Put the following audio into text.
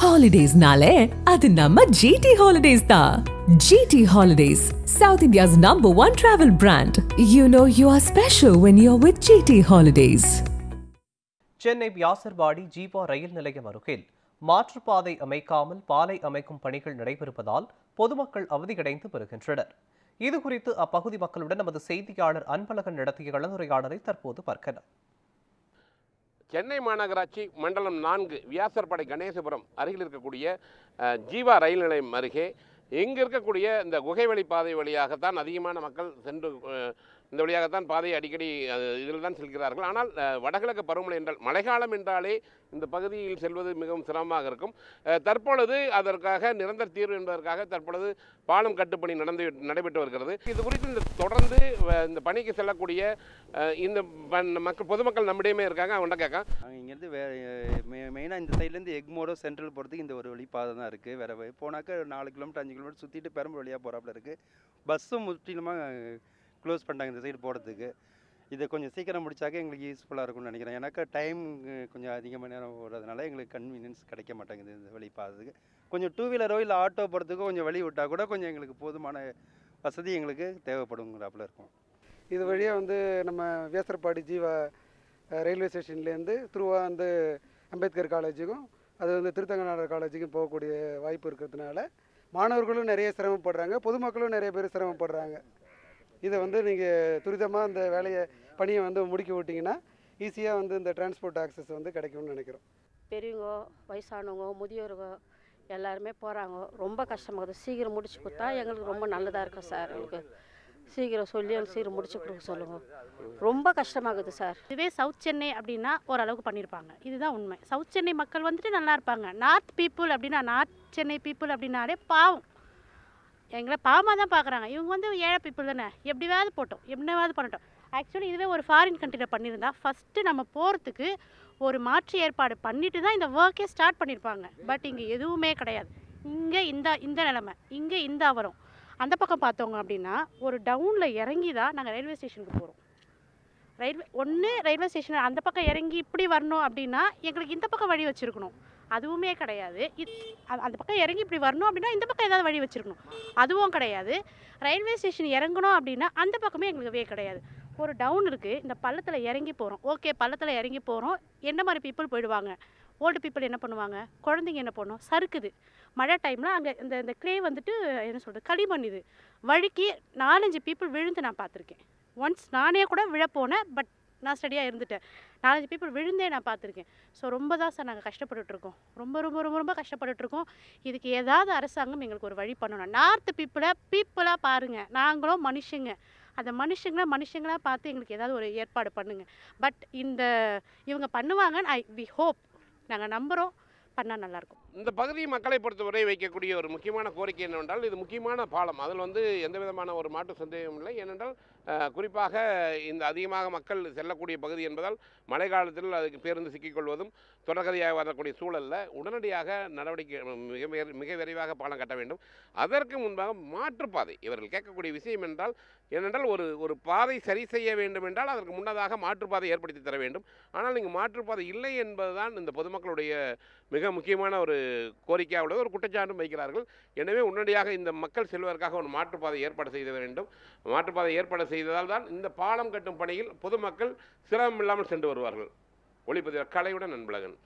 Holidays-nale, adu namma GT Holidays da. GT Holidays, South India's #1 travel brand. You know you are special when you're with GT Holidays. Chennai Vyasarpadi Jeeva ரயில் நிலையம் அருகில் மாற்றுப்பாதை அமைக்காமல் பாலை அமைக்கும் பணிகள் நடைபெறுவதால் பொதுமக்கள் அவதியடைந்து வருகின்றனர். இதுகுறித்து அப்பகுதி மக்களுடன் நமது செய்தியாளர் அன்பழகன் நடத்திய கலந்துரையாடலை தற்போது பார்க்கலாம். சென்னை மாநகராட்சி மண்டலம் 4 வியாசர்பாடி கணேசபுரம் அருகில் இருக்கக்கூடிய ஜீவா ரயில் நிலையம் அருகே இங்கே இருக்கக்கூடிய இந்த குகைவழி பாதை வழியாகத்தான் அதிகமான மக்கள் சென்று இந்த வழியாகத்தான் பாதையை அடிக்கடி இதில் தான் செல்கிறார்கள். ஆனால் வடகிழக்கு பருவமழை என்றால் மழைக்காலம் என்றாலே இந்த பகுதியில் செல்வது மிகவும் சிரமமாக இருக்கும். தற்பொழுது அதற்காக நிரந்தர தீர்வு என்பதற்காக தற்பொழுது பாலம் கட்டுப்பணி நடைபெற்று வருகிறது. இது குறித்து இந்த தொடர்ந்து இந்த பணிக்கு செல்லக்கூடிய இந்த பொதுமக்கள் நம்மிடையுமே இருக்காங்க. அவங்கள்ட்ட கேட்க இங்கேருந்து மெயினாக இந்த சைட்லேருந்து எக்மோரோ சென்ட்ரல் போகிறதுக்கு இந்த ஒரு வழி பாதை தான் இருக்குது. வேறு போனாக்கா 4 கிலோமீட்டர் 5 கிலோமீட்டர் சுற்றிட்டு பெரம்பூர் வழியாக போகிறாப்புல இருக்குது. பஸ்ஸும் முற்றிலுமாக க்ளோஸ் பண்ணிட்டாங்க இந்த சைடு போகிறதுக்கு. இதை கொஞ்சம் சீக்கிரம் முடிச்சாக்க எங்களுக்கு யூஸ்ஃபுல்லாக இருக்கும்னு நினைக்கிறேன். எனக்கு டைம் கொஞ்சம் அதிகமாக நேரம் ஓடுறதுனால எங்களுக்கு கன்வீனியன்ஸ் கிடைக்க மாட்டேங்குது இந்த வழி பாதைக்கு. கொஞ்சம் 2 வீலரோ இல்லை ஆட்டோ போகிறதுக்கோ கொஞ்சம் வழி விட்டால் கூட கொஞ்சம் எங்களுக்கு போதுமான வசதி எங்களுக்கு தேவைப்படுங்கிறாப்புல இருக்கும். இது வழியாக நம்ம வியாசர்பாடி ஜீவா ரயில்வே ஸ்டேஷன்லேருந்து த்ரூவாக அம்பேத்கர் காலேஜுக்கும் அது திருத்தங்கநாதர் காலேஜுக்கும் போகக்கூடிய வாய்ப்பு இருக்கிறதுனால மாணவர்களும் நிறைய சிரமப்படுறாங்க, பொதுமக்களும் நிறைய பேர் சிரமப்படுறாங்க. இதை நீங்கள் துரிதமாக அந்த பணியை முடிக்க விட்டிங்கன்னா ஈஸியாக இந்த டிரான்ஸ்போர்ட் ஆக்சஸ் கிடைக்கும்னு நினைக்கிறோம். பெரியவங்க, வயசானவங்க, முதியோருங்க எல்லாருமே போகிறாங்க. ரொம்ப கஷ்டமாகுது. சீக்கிரம் முடிச்சு கொடுத்தா எங்களுக்கு ரொம்ப நல்லதாக இருக்கும் சார். எங்களுக்கு சீக்கிரம் சொல்லி சீக்கிரம் முடிச்சு கொடுக்க சொல்லுங்கள். ரொம்ப கஷ்டமாகுது சார். இதுவே சவுத் சென்னை அப்படின்னா ஓரளவுக்கு பண்ணியிருப்பாங்க. இதுதான் உண்மை. சவுத் சென்னை மக்கள் நல்லா இருப்பாங்க. நார்த் பீப்புள் அப்படின்னா, நார்த் சென்னை பீப்புள் அப்படின்னாலே பாவம், எங்களை பாவமாக தான் பார்க்குறாங்க. இவங்க ஏழை பீப்புள் தானே, எப்படியாவது போட்டோம், எப்படியாவது பண்ணட்டும். ஆக்சுவலி இதுவே ஒரு ஃபாரின் கண்ட்ரியில் பண்ணியிருந்தா ஃபஸ்ட்டு நம்ம போகிறதுக்கு ஒரு மாற்று ஏற்பாடு பண்ணிட்டு தான் இந்த ஒர்க்கே ஸ்டார்ட் பண்ணியிருப்பாங்க. பட் இங்கே எதுவுமே கிடையாது. இங்கே இந்த நிலைமை, இங்கே இந்த அவரம். அந்த பக்கம் பார்த்தோங்க அப்படின்னா ஒரு டவுனில் இறங்கி தான் நாங்கள் ரயில்வே ஸ்டேஷனுக்கு போகிறோம். ரயில்வே ஸ்டேஷன் அந்த பக்கம் இறங்கி இப்படி வரணும் அப்படின்னா எங்களுக்கு இந்த பக்கம் வழி வச்சுருக்கணும். அதுவுமே கிடையாது. அந்த பக்கம் இறங்கி இப்படி வரணும் அப்படின்னா இந்த பக்கம் ஏதாவது வழி வச்சுருக்கணும். அதுவும் கிடையாது. ரயில்வே ஸ்டேஷன் இறங்கணும் அப்படின்னா அந்த பக்கமே எங்களுக்குவே கிடையாது. ஒரு டவுன் இருக்குது, இந்த பள்ளத்தில் இறங்கி போகிறோம். ஓகே, பள்ளத்தில் இறங்கி போகிறோம். என்ன மாதிரி பீப்புள் போயிடுவாங்க? ஓல்டு பீப்புள் என்ன பண்ணுவாங்க? குழந்தைங்க என்ன பண்ணும்? சறுக்குது. மழை டைமில் அங்கே இந்த க்ளே என்ன சொல்கிறது, களிமண். இது வழுக்கி 4-5 பீப்புள் விழுந்து நான் பார்த்துருக்கேன். ஒன்ஸ் நானே கூட விழப்போனேன். பட் நான் ஸ்டடியாக இருந்துட்டேன். 4-5 பீப்புள் விழுந்தே நான் பார்த்துருக்கேன். ஸோ ரொம்ப தான் சார் நாங்கள் கஷ்டப்பட்டுட்ருக்கோம். ரொம்ப ரொம்ப ரொம்ப ரொம்ப கஷ்டப்பட்டுட்ருக்கோம். இதுக்கு ஏதாவது அரசாங்கம் எங்களுக்கு ஒரு வழி பண்ணணும். நார்த்து பீப்புளாக பாருங்கள். நாங்களும் மனுஷங்க. அந்த மனுஷங்களாக பார்த்து எங்களுக்கு ஏதாவது ஒரு ஏற்பாடு பண்ணுங்கள். பட் இவங்க பண்ணுவாங்கன்னு வி ஹோப், நாங்கள் நம்புகிறோம். பண்ணால் நல்லாயிருக்கும். இந்த பகுதி மக்களை பொறுத்தவரை வைக்கக்கூடிய ஒரு முக்கியமான கோரிக்கை என்னவென்றால், இது முக்கியமான பாலம். அதில் எந்த விதமான ஒரு மாற்று சந்தேகம் இல்லை. ஏனென்றால் குறிப்பாக இந்த அதிகமாக மக்கள் செல்லக்கூடிய பகுதி என்பதால் மழை காலத்தில் அதுக்கு பேருந்து சிக்கிக்கொள்வதும் தொடர்கதையாக வரக்கூடிய சூழலில் உடனடியாக நடவடிக்கை மிக விரைவாக பாலம் கட்ட வேண்டும். அதற்கு முன்பாக மாற்றுப்பாதை இவர்கள் கேட்கக்கூடிய விஷயம் ஏனென்றால் ஒரு பாதை சரி செய்ய வேண்டும் என்றால் அதற்கு முன்னதாக மாற்றுப்பாதை ஏற்படுத்தி தர வேண்டும். ஆனால் இங்கு மாற்றுப்பாதை இல்லை என்பதுதான் இந்த பொதுமக்களுடைய மிக முக்கியமான ஒரு கோரிக்கையாக உள்ளது, ஒரு குற்றச்சாட்டும் வைக்கிறார்கள். எனவே உடனடியாக இந்த மக்கள் செல்வதற்காக ஒரு மாற்றுப்பாதை ஏற்பாடு செய்த வேண்டும். மாற்றுப்பாதை ஏற்பாடு செய்ததால் தான் இந்த பாலம் கட்டும் பணியில் பொதுமக்கள் சிரமம் இல்லாமல் சென்று வருவார்கள். ஒளிப்பதிவு கலையுடன் அன்பழகன்.